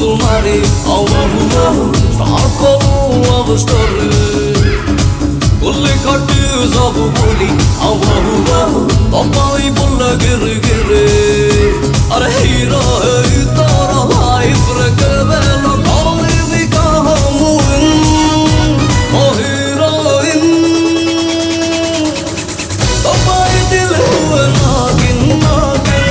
Mari, Starko love story. Kulli khatti sab boli, Papai bolla gir gire. Are hero hai tara life rakbela kali vi kahamun. Oh heroine, Papai dil hua nagin nagin.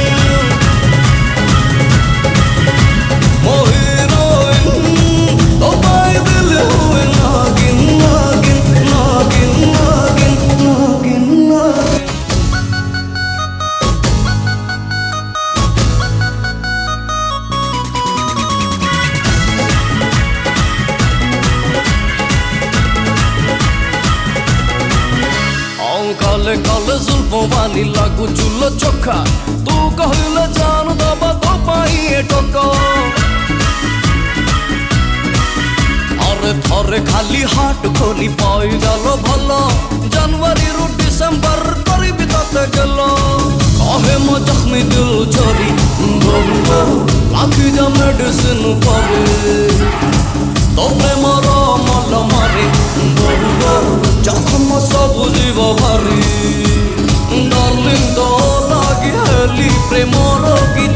काले काले जुल्फों वाली लागू चूल्हो चोखा तू कहले जान दबा तो पाइए टोका अरे थरे खाली हाट खोली पाई जालो भलो जनवरी रु डिसेंबर करी बिताते गेलो कहे मो जख्मी दिल चोरी लागी जा मेडिसिन पावे तो प्रेमर मल मारे जखम सब जीव भारी डार्लिंग तो लागी हेली प्रेमर गीत